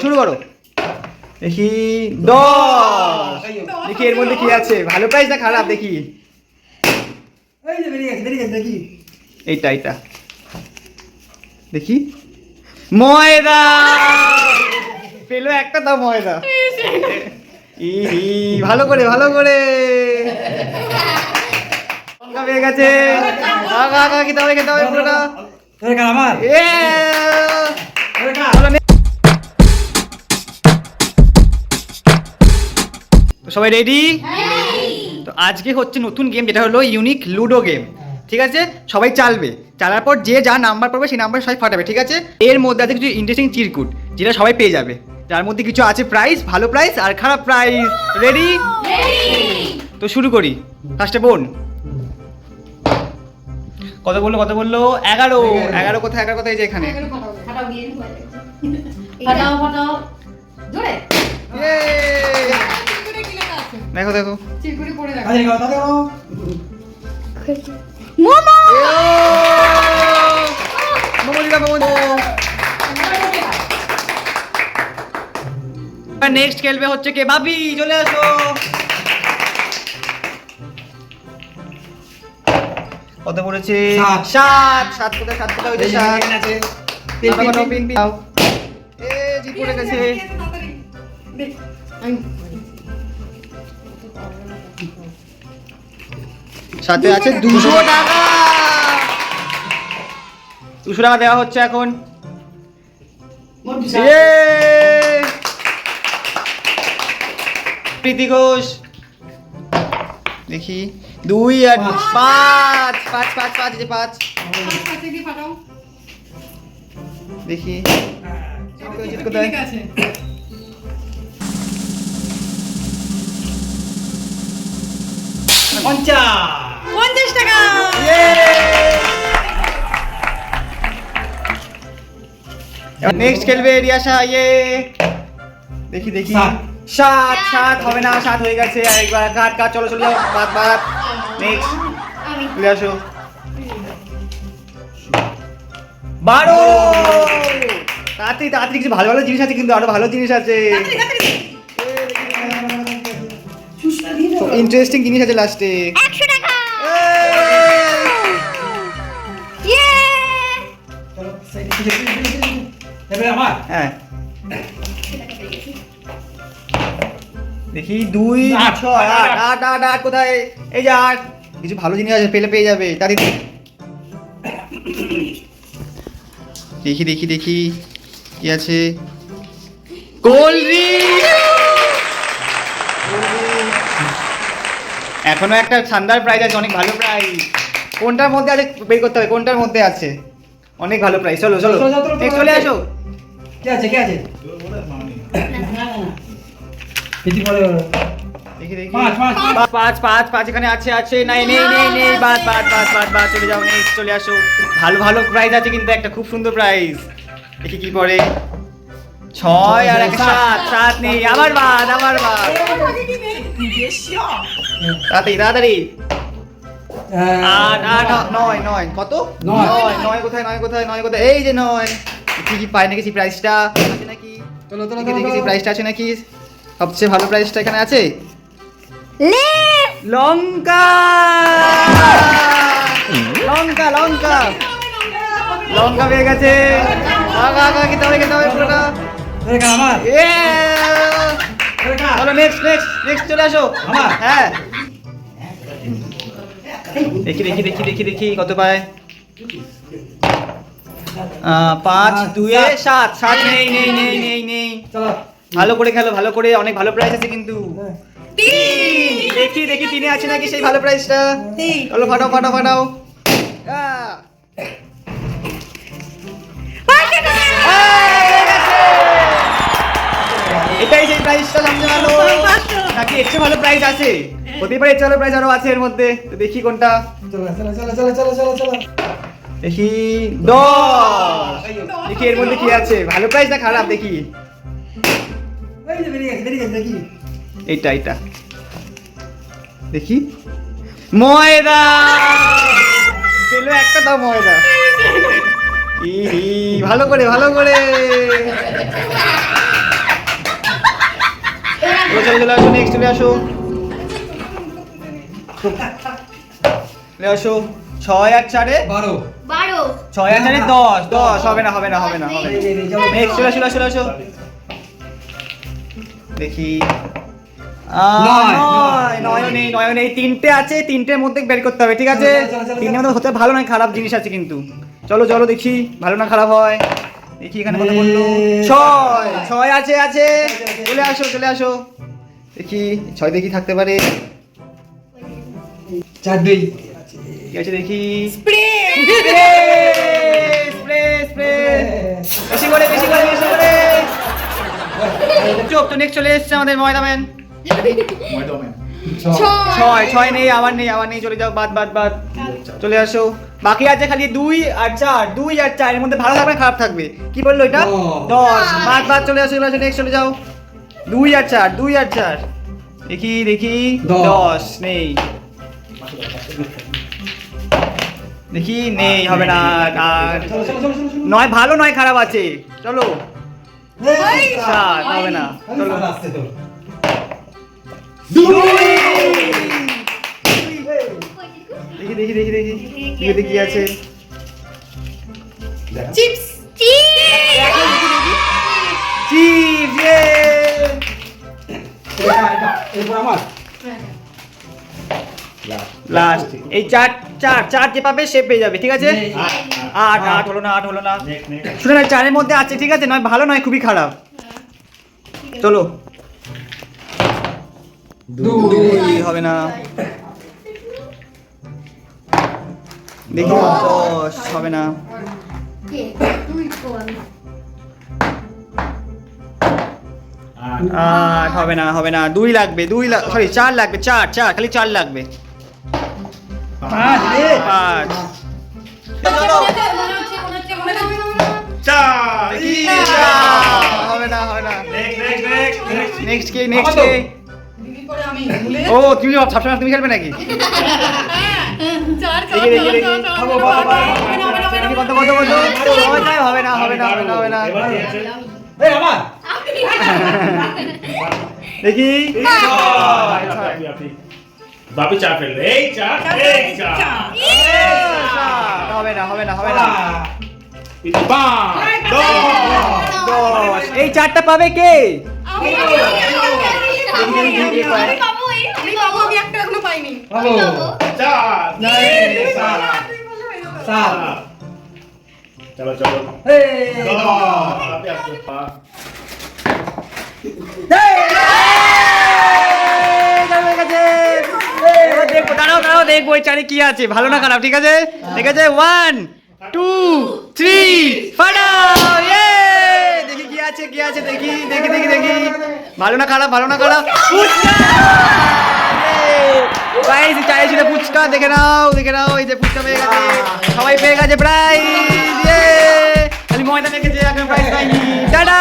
শুরু করো। দেখি 10। দেখি এর মধ্যে কি আছে, ভালো প্রাইস না খারাপ দেখি। দেখি এইটা দেখি ময়দা পেলো একটা, দাও ময়দা। ভালো করে লঙ্কা পেয়ে গেছে। খেতে হবে পুরোটা। আমার তো সবাই রেডি? তো আজকে হচ্ছে নতুন গেম, যেটা হলো ইউনিক লুডো গেম। ঠিক আছে, সবাই চালার পর যে যা নাম্বার পাবে সেই নাম্বার সবাই ফাটাবে। ঠিক আছে, এর মধ্যে আছে কিছু ইন্টারেস্টিং চিরকুট যেটা সবাই পেয়ে যাবে, যার মধ্যে কিছু আছে প্রাইস, ভালো প্রাইস আর খারাপ প্রাইস। রেডি? তো শুরু করি। ফার্স্টে বোন কত বললো 11 কোথায়? 11 কোথায়? যে এখানে। দেখো নেক্সট খেলবে হচ্ছে কে? ভাবি চলে আসো। কত পড়েছে? 7 কোথায়? 7 কোথায়? ওই যে 7 আছে। পিন দাও। জি পড়ে গেছে। সাথে আছে 200 টাকা। 200 টাকা দেওয়া হচ্ছে এখন। প্রীতি ঘোষ। দেখি 2 আর 5 যে 5 দেখি কোথায়? 50 টাকা। নেক্সট খেলবে রিয়াশা। দেখি 7 হবে না, 7 হয়ে গেছে। আরেকবার কাট চলো যাও। বাদ নেক্সট চলে আসো। 12। তাড়াতাড়ি কিছু ভালো জিনিস আছে, কিন্তু আরো ভালো জিনিস আছে, ইন্টারেস্টিং জিনিস আছে লাস্টে। 100 টাকা। হ্যাঁ দেখি 2 6 8 কোথায়? এই যে 8। কিছু ভালো জিনিস আছে, পেয়ে যাবে তাড়াতাড়ি। দেখি কি আছে? Cold drink. এখনো একটা শানদার প্রাইস আছে, অনেক ভালো প্রাইস। কোনটার মধ্যে আছে বের করতে হবে, কোনটার মধ্যে আছে অনেক ভালো প্রাইস। চলো নেক্সট চলে আসো। কে আছে দেখি 5 এখানে আছে। নেই বাদ চলে যাও। নেক্সট চলে আসো। ভালো প্রাইস আছে, কিন্তু একটা খুব সুন্দর প্রাইস। দেখি কি পড়ে। 6 আর 7 নেই। আবার বাদ তাড়াতাড়ি। 8 9 কত? 9 কোথায়? এই যে 9। কি পাই নাকি? প্রাইসটা আছে নাকি? চলো দেখি প্রাইসটা আছে নাকি। সবচেয়ে ভালো প্রাইসটা এখানে আছে। লঙ্কা পেয়ে গেছে। খেতে হবে পুরোটা। আমার চলো নেক্সট চলে আসো। হ্যাঁ দেখি কত পায়। 5 2 7 নেই। চলো ভালো করে খেলো, অনেক ভালো প্রাইস আছে কিন্তু। 3 দেখি 3 আছে নাকি সেই ভালো প্রাইসটা। চলো ফাটাও। এটাই সেই প্রাইসটা, সামনে ভালো নাকি এর চেয়ে ভালো প্রাইস আছে? হতেই পারে এর চেয়ে ভালো প্রাইস আরো আছে এর মধ্যে। তো দেখি কোনটা। চলো দেখি 10। দেখি এর মধ্যে কি আছে, ভালো প্রাইস না খারাপ দেখি। দেখি এইটা দেখি ময়দা পেলো একটা, দাও ময়দা। ভালো করে চলে আসো নেক্সট চলে আসো চলে আসো 6 আর 4 12 6 আর 4 10 হবে না নেক্সট চলে আসো দেখি নয় নেই তিনটে আছে তিনটের মধ্যে বের করতে হবে ঠিক আছে চলো। তিনটের মধ্যে হতে ভালো নয় খারাপ জিনিস আছে কিন্তু চলো দেখি ভালো না খারাপ হয় দেখি এখানে কত বললো 6 আছে চলে আসো দেখি 6 দেখি থাকতে পারে 4 2 কি আছে দেখি স্প্রে বেশি করে চুপ তো নেক্সট চলে এসছে আমাদের ময়দাম্যান 6 নেই আবার নেই চলে যাও বাদ চলে আসো বাকি আছে খালি 2 আর 4 এর মধ্যে ভালো থাকবে খারাপ থাকবে কি বললো এটা 10 বাদ চলে আসো নেক্সট চলে যাও 2 আর 4 দেখি 10 নেই দেখি নেই হবে না আর নয় ভালো নয় খারাপ আছে চলো 7 হবে না চলো আসছে তো দেখি কি আছে চিপস চিপস এরপর আমার লাস্ট এই চার যে পাবে সে পেয়ে যাবে ঠিক আছে 8 হলো না শুনে না 4 এর মধ্যে আছে ঠিক আছে নয় ভালো নয় খুবই খারাপ চলো 2 হবে না দেখি 10 হবে না 8 হবে না 2 লাগবে সরি 4 লাগবে 4 খালি 4 লাগবে 5 চলো হবে না নেক্সট কে ও তুমি সবসময় তুমি খেলবে নাকি দেখি কত হবে না এই আমার দেখি বাপি চা ফেললে এই চা হবে না বাহ 10 এই 4টা পাবে কে বাবু চা সাত চলো এই বাপি আসো পা দাঁড়াও দেখবো ওই চারে কি আছে ভালো না খারাপ ঠিক আছে 1 2 3 ফাটাও দেখি কি আছে দেখি ভালো না খারাপ ফুচকা গাইস চাই ছিল ফুচকা দেখে নাও এই যে ফুচকা পেয়ে গেছে সবাই পেয়ে গেছে প্রাইজ খালি ময়দা মেখেছে এখন প্রাইজ পাইনি টাটা